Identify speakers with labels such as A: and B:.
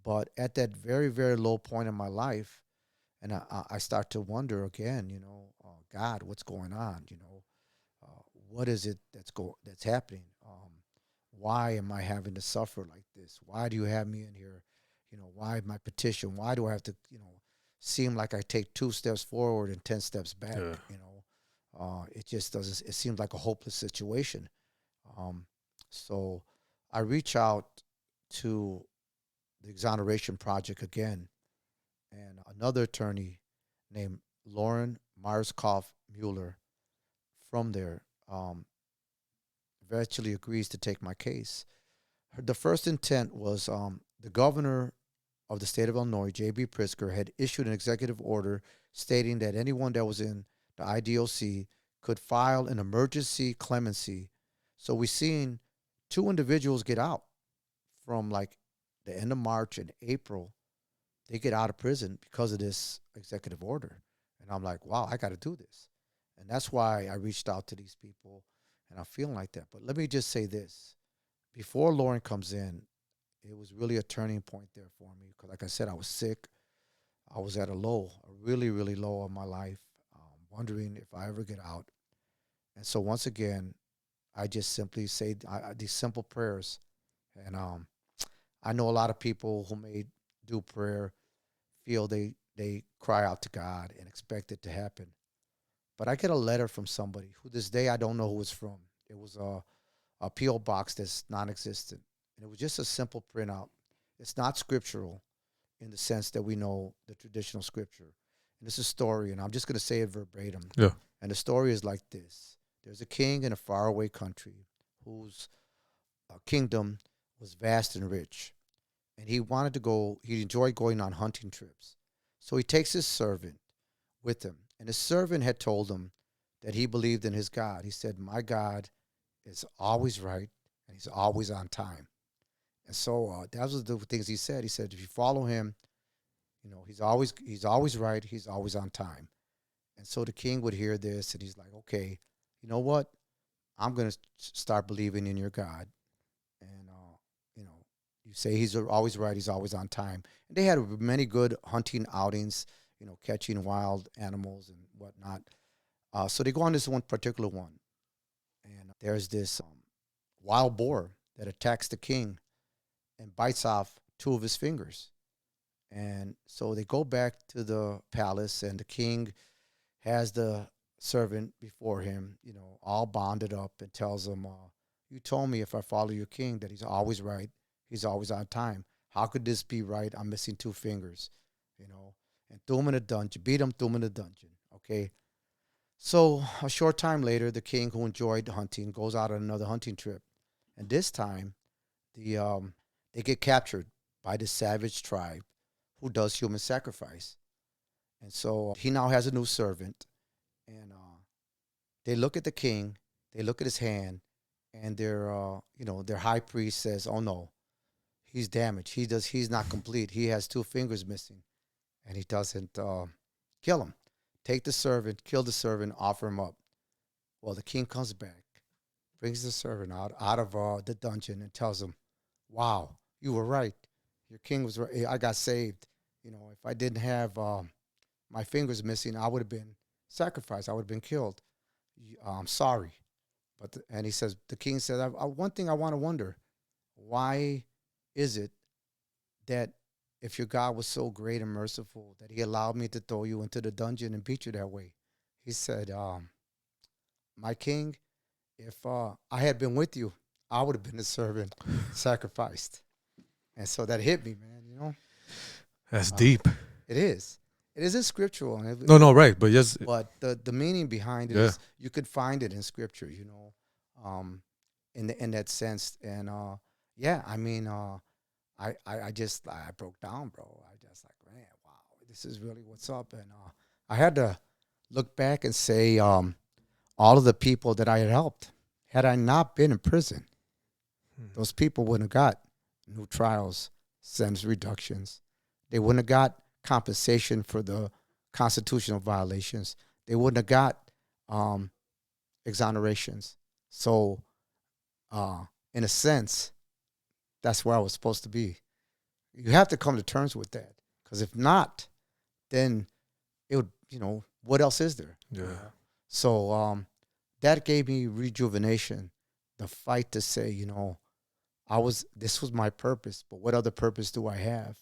A: But at that very, very low point in my life, and I start to wonder again, God, what's going on? What is it that's happening? Why am I having to suffer like this? Why do you have me in here? Why my petition? Why do I have to, seem like I take 2 steps forward and 10 steps back?
B: Yeah.
A: It just doesn't. It seems like a hopeless situation. Um, so I reach out to the exoneration project again, and another attorney named Lauren Marskoff Mueller from there eventually agrees to take my case. The first intent was the governor of the state of Illinois, J.B. Pritzker, had issued an executive order stating that anyone that was in the IDOC could file an emergency clemency. So we've seen two individuals get out from like the end of March and April. They get out of prison because of this executive order. And I'm like, wow, I got to do this. And that's why I reached out to these people and I'm feeling like that. But let me just say this. Before Lauren comes in, it was really a turning point there for me because, like I said, I was sick. I was at a low, a really, really low in my life, wondering if I ever get out. And so, once again, I just simply say these simple prayers. And I know a lot of people who may do prayer feel they cry out to God and expect it to happen. But I get a letter from somebody who this day I don't know who it's from. It was a P.O. box that's non existent. And it was just a simple printout. It's not scriptural in the sense that we know the traditional scripture. And it's a story, and I'm just going to say it verbatim.
B: Yeah.
A: And the story is like this: there's a king in a faraway country whose kingdom was vast and rich. And he enjoyed going on hunting trips. So he takes his servant with him. And his servant had told him that he believed in his God. He said, my God is always right and he's always on time. And so that was the things he said. He said, if you follow him, he's always right. He's always on time. And so the king would hear this and he's like, okay, you know what? I'm going to start believing in your God. And, you say he's always right. He's always on time. And they had many good hunting outings, catching wild animals and whatnot. So they go on this one particular one. And there's this wild boar that attacks the king and bites off two of his fingers. And so they go back to the palace, and the king has the servant before him, all bonded up, and tells him, you told me if I follow your king that he's always right, he's always on time. How could this be right? I'm missing two fingers, and threw him in a dungeon, beat him, threw him in a dungeon. Okay. So a short time later, the king, who enjoyed hunting, goes out on another hunting trip. And this time, they get captured by this savage tribe who does human sacrifice. And so he now has a new servant, and they look at the king, they look at his hand, and their high priest says, "Oh no, he's damaged. He's not complete. He has two fingers missing," and he doesn't kill him. Take the servant, kill the servant, offer him up. Well, the king comes back, brings the servant out of the dungeon, and tells him, "Wow, you were right. Your king was right. I got saved. If I didn't have my fingers missing, I would have been sacrificed. I would have been killed. I'm sorry." And he says, the king says, one thing I want to wonder, why is it that if your God was so great and merciful that he allowed me to throw you into the dungeon and beat you that way? He said, my king, if I had been with you, I would have been the servant sacrificed. And so that hit me, man,
B: That's
A: Uh,
B: deep.
A: it is. It isn't scriptural.
B: No, no, right. But yes,
A: But the meaning behind it
B: yeah.
A: is you could find it in scripture, um, in that sense. And yeah, I mean, I broke down, bro. I just like, man, wow, this is really what's up. And I had to look back and say, all of the people that I had helped, had I not been in prison, those people wouldn't have got new trials, sentence reductions. They wouldn't have got compensation for the constitutional violations. They wouldn't have got um, exonerations. So, in a sense, that's where I was supposed to be. You have to come to terms with that, because if not, then it would, what else is there?
B: Yeah.
A: So that gave me rejuvenation, the fight to say, this was my purpose, but what other purpose do I have?